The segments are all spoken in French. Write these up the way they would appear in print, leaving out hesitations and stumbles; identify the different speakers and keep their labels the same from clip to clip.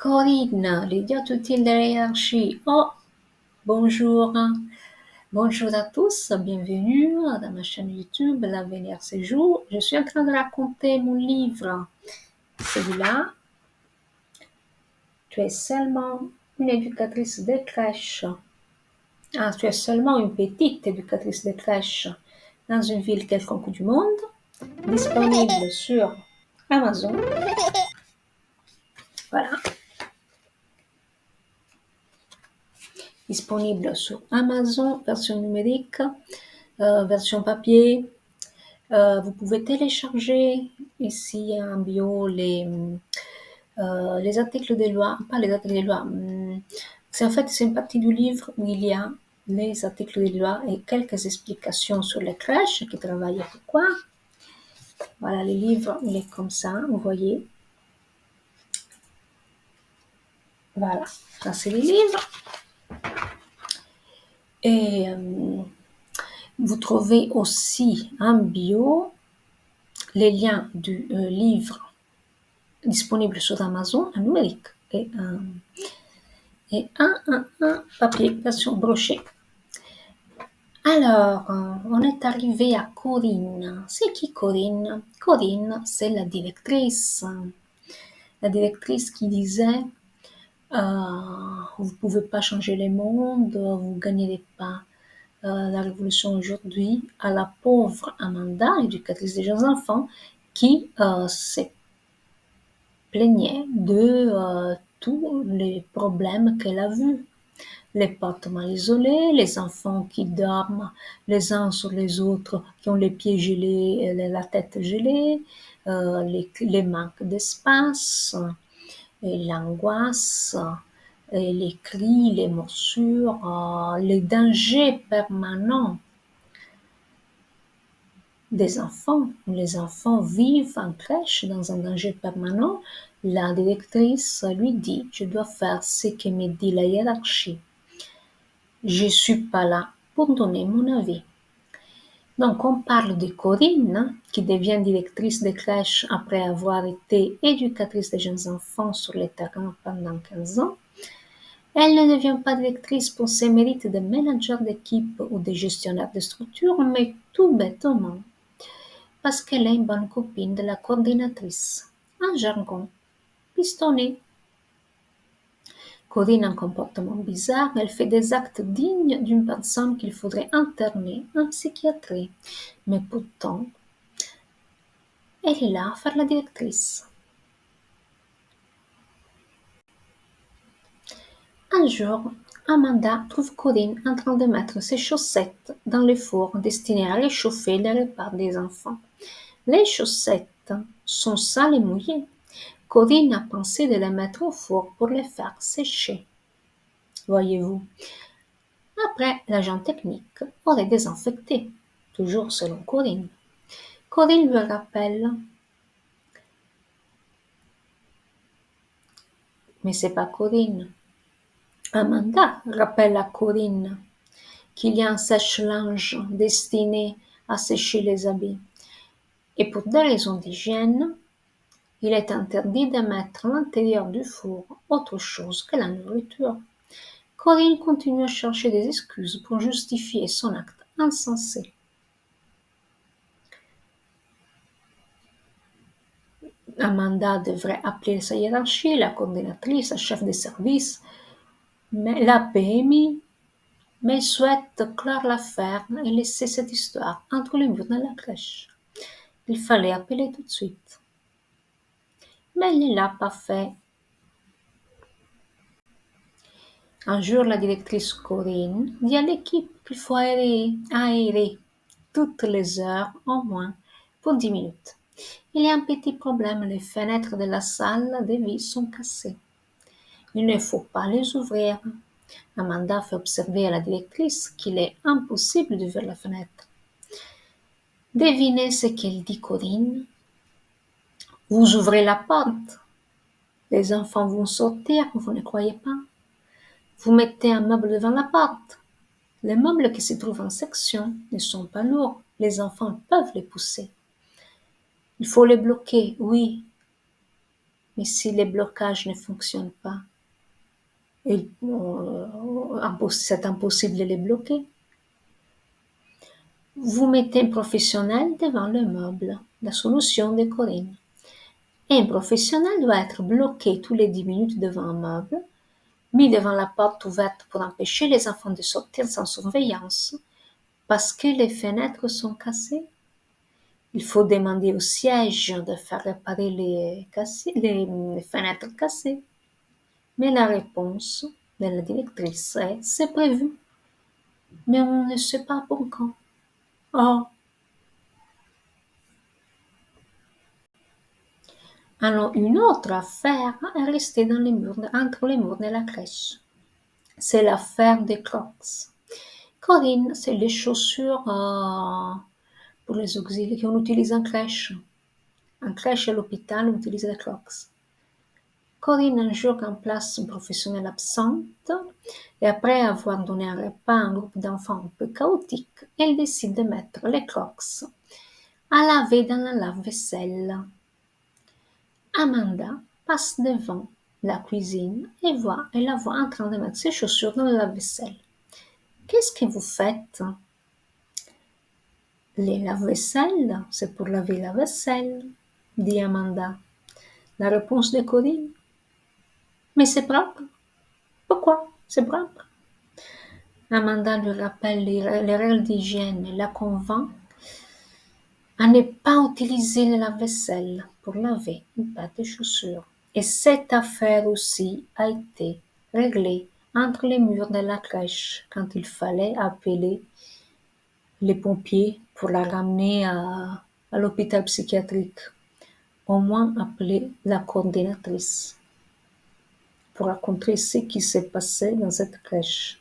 Speaker 1: Corinne, l'idiote utile de la hiérarchie. Oh, bonjour. Bonjour à tous, bienvenue dans ma chaîne YouTube L'Avenir ces jours. Je suis en train de raconter mon livre. Celui-là, tu es seulement une éducatrice de crèche. Ah, tu es seulement une petite éducatrice de crèche dans une ville quelconque du monde, disponible sur Amazon. Voilà. Disponible sur Amazon, version numérique, version papier. Vous pouvez télécharger ici en bio les articles de loi, pas les articles de loi, c'est une partie du livre où il y a les articles de loi et quelques explications sur les crèches qui travaillent et pourquoi. Voilà, le livre, il est comme ça, vous voyez. Voilà, ça c'est le livre. Et vous trouvez aussi en bio les liens du livre disponible sur Amazon en numérique et un papier version brochée. Alors, on est arrivé à Corinne. C'est qui Corinne? Corinne, c'est la directrice. La directrice qui disait vous ne pouvez pas changer le monde, vous ne gagnerez pas la révolution aujourd'hui, à la pauvre Amanda, éducatrice des jeunes enfants, qui se plaignait de tous les problèmes qu'elle a vus. Les portes mal isolées, les enfants qui dorment les uns sur les autres, qui ont les pieds gelés, la tête gelée, les manques d'espace, et l'angoisse, et les cris, les morsures, les dangers permanents des enfants. Les enfants vivent en crèche dans un danger permanent. La directrice lui dit, je dois faire ce que me dit la hiérarchie. Je suis pas là pour donner mon avis. Donc, on parle de Corinne, qui devient directrice de crèche après avoir été éducatrice des jeunes enfants sur le terrain pendant 15 ans. Elle ne devient pas directrice pour ses mérites de manager d'équipe ou de gestionnaire de structure, mais tout bêtement parce qu'elle est une bonne copine de la coordinatrice. En jargon, pistonné. Corinne a un comportement bizarre, elle fait des actes dignes d'une personne qu'il faudrait interner en psychiatrie. Mais pourtant, elle est là à faire la directrice. Un jour, Amanda trouve Corinne en train de mettre ses chaussettes dans le four destiné à réchauffer les repas des enfants. Les chaussettes sont sales et mouillées. Corinne a pensé de les mettre au four pour les faire sécher. Voyez-vous. Après, l'agent technique aurait désinfecté, toujours selon Corinne. Corinne lui rappelle, mais c'est pas Corinne. Amanda rappelle à Corinne qu'il y a un sèche-linge destiné à sécher les habits. Et pour des raisons d'hygiène, il est interdit de mettre à l'intérieur du four autre chose que la nourriture. Corinne continue à chercher des excuses pour justifier son acte insensé. Amanda devrait appeler sa hiérarchie, la coordinatrice, la chef de service, mais la PMI, mais souhaite clore l'affaire et laisser cette histoire entre les murs de la crèche. Il fallait appeler tout de suite. Mais elle ne l'a pas fait. Un jour, la directrice Corinne dit à l'équipe qu'il faut aérer toutes les heures au moins pour 10 minutes. Il y a un petit problème, les fenêtres de la salle de vie sont cassées. Il ne faut pas les ouvrir. Amanda fait observer à la directrice qu'il est impossible d'ouvrir la fenêtre. Devinez ce qu'elle dit, Corinne. Vous ouvrez la porte. Les enfants vont sortir, vous ne croyez pas? Vous mettez un meuble devant la porte. Les meubles qui se trouvent en section ne sont pas lourds. Les enfants peuvent les pousser. Il faut les bloquer, oui. Mais si les blocages ne fonctionnent pas, c'est impossible de les bloquer. Vous mettez un professionnel devant le meuble, la solution de Corinne. Un professionnel doit être bloqué tous les 10 minutes devant un meuble, mis devant la porte ouverte pour empêcher les enfants de sortir sans surveillance, parce que les fenêtres sont cassées. Il faut demander au siège de faire réparer les fenêtres cassées. Mais la réponse de la directrice est: c'est prévu, mais on ne sait pas pour quand. Oh. Alors, une autre affaire est restée entre les murs de la crèche. C'est l'affaire des Crocs. Corinne, c'est les chaussures pour les auxiliaires qu'on utilise en crèche. En crèche et à l'hôpital, on utilise les Crocs. Corinne un jour remplace une professionnelle absente et après avoir donné un repas à un groupe d'enfants un peu chaotique, elle décide de mettre les Crocs à laver dans la lave-vaisselle. Amanda passe devant la cuisine et la voit en train de mettre ses chaussures dans la lave-vaisselle. Qu'est-ce que vous faites? Les lave-vaisselle, c'est pour laver la vaisselle, dit Amanda. La réponse de Corinne: mais c'est propre. Pourquoi? C'est propre. Amanda lui rappelle les règles d'hygiène et la convainc à ne pas utiliser le lave-vaisselle pour laver une paire de chaussures. Et cette affaire aussi a été réglée entre les murs de la crèche quand il fallait appeler les pompiers pour la ramener à l'hôpital psychiatrique. Au moins appeler la coordinatrice pour raconter ce qui s'est passé dans cette crèche.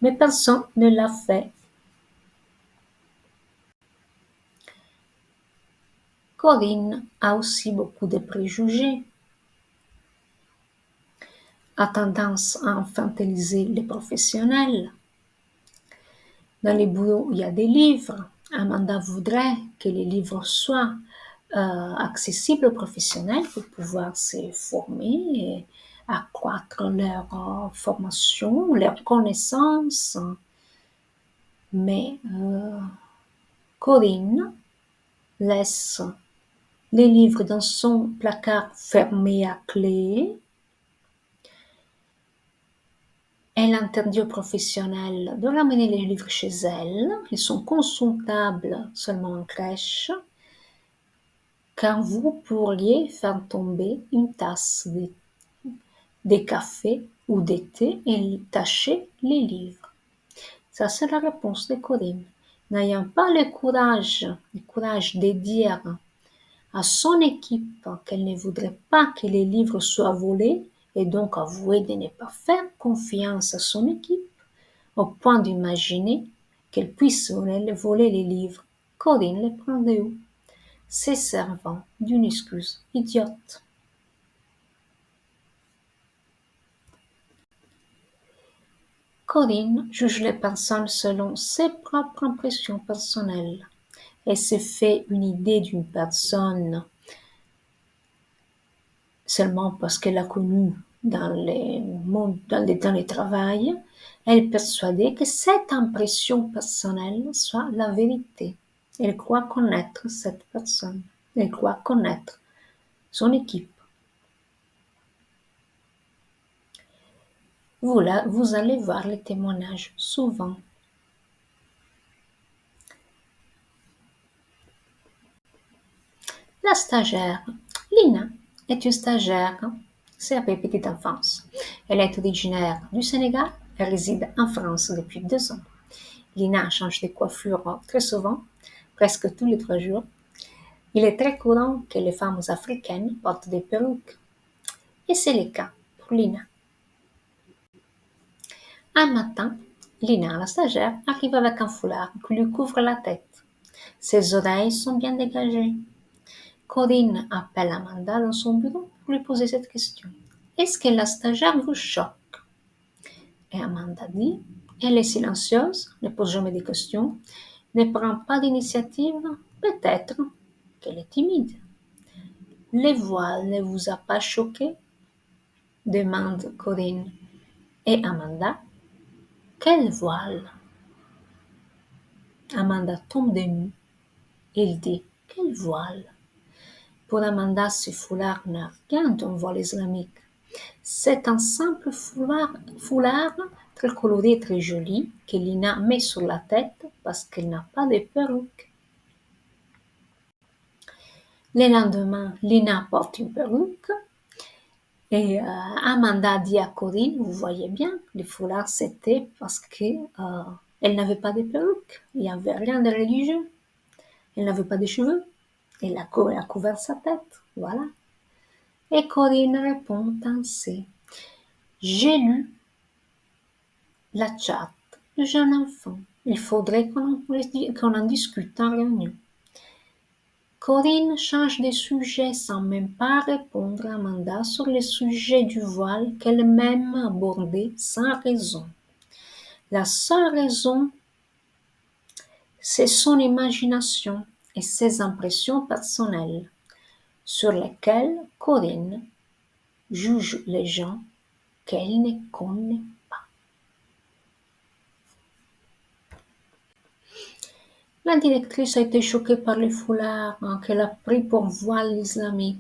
Speaker 1: Mais personne ne l'a fait. Corinne a aussi beaucoup de préjugés, a tendance à infantiliser les professionnels. Dans les boulots, il y a des livres. Amanda voudrait que les livres soient accessibles aux professionnels pour pouvoir se former et accroître leur formation, leur connaissance. Mais Corinne laisse les livres dans son placard fermé à clé. Elle interdit aux professionnels de ramener les livres chez elle. Ils sont consultables seulement en crèche, car vous pourriez faire tomber une tasse de café ou de thé et tacher les livres. Ça, c'est la réponse de Corinne. N'ayant pas le courage de dire à son équipe qu'elle ne voudrait pas que les livres soient volés et donc avouer de ne pas faire confiance à son équipe, au point d'imaginer qu'elle puisse voler les livres, Corinne les prend de haut, se servant d'une excuse idiote. Corinne juge les personnes selon ses propres impressions personnelles. Elle se fait une idée d'une personne seulement parce qu'elle l'a connue dans le travail. Elle est persuadée que cette impression personnelle soit la vérité. Elle croit connaître cette personne. Elle croit connaître son équipe. Vous allez voir les témoignages souvent. La stagiaire. Lina est une stagiaire CAP Petite Enfance. Elle est originaire du Sénégal et réside en France depuis 2 ans. Lina change de coiffure très souvent, presque tous les 3 jours. Il est très courant que les femmes africaines portent des perruques. Et c'est le cas pour Lina. Un matin, Lina, la stagiaire, arrive avec un foulard qui lui couvre la tête. Ses oreilles sont bien dégagées. Corinne appelle Amanda dans son bureau pour lui poser cette question. Est-ce que la stagiaire vous choque? Et Amanda dit, elle est silencieuse, ne pose jamais de questions, ne prend pas d'initiative, peut-être qu'elle est timide. Les voiles ne vous a pas choqué? Demande Corinne. Et Amanda? Quelle voile? Amanda tombe de nu. Il dit: Quelle voile? Pour Amanda, ce foulard n'a rien d'un voile islamique. C'est un simple foulard très coloré et très joli que Lina met sur la tête parce qu'elle n'a pas de perruque. Le lendemain, Lina porte une perruque et Amanda dit à Corinne, vous voyez bien, le foulard c'était parce qu'elle n'avait pas de perruque, il n'y avait rien de religieux, elle n'avait pas de cheveux, elle a couvert sa tête, voilà. Et Corinne répond ainsi: j'ai lu la charte du jeune enfant. Il faudrait qu'on en discute en réunion. Corinne change de sujet sans même pas répondre à Amanda sur le sujet du voile qu'elle-même abordait sans raison. La seule raison, c'est son imagination et ses impressions personnelles, sur lesquelles Corinne juge les gens qu'elle ne connaît pas. La directrice a été choquée par le foulard qu'elle a pris pour voile islamique,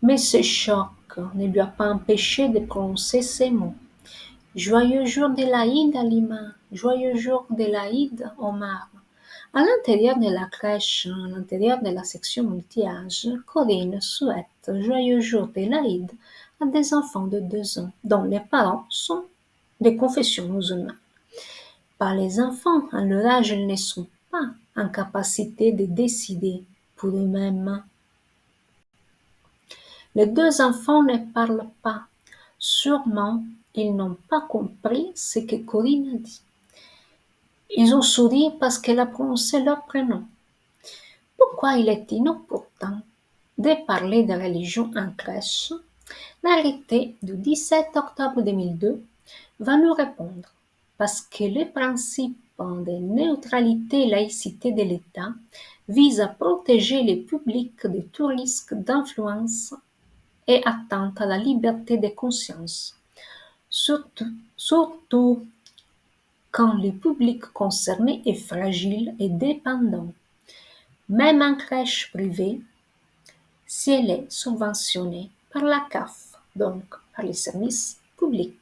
Speaker 1: mais ce choc ne lui a pas empêché de prononcer ces mots. Joyeux jour de l'Aïd, Alima, joyeux jour de l'Aïd, Omar. À l'intérieur de la crèche, à l'intérieur de la section multi-âge, Corinne souhaite joyeux jour de l'Aïd à des enfants de 2 ans dont les parents sont de confession musulmane. Par les enfants, à leur âge, ils ne sont pas en capacité de décider pour eux-mêmes. Les 2 enfants ne parlent pas. Sûrement, ils n'ont pas compris ce que Corinne a dit. Ils ont souri parce qu'elle a prononcé leur prénom. Pourquoi il est inopportun de parler de religion en crèche? L'arrêté du 17 octobre 2002 va nous répondre parce que le principe de neutralité et laïcité de l'État vise à protéger le public de tout risque d'influence et atteinte à la liberté de conscience, surtout quand le public concerné est fragile et dépendant, même en crèche privée, si elle est subventionnée par la CAF, donc par les services publics.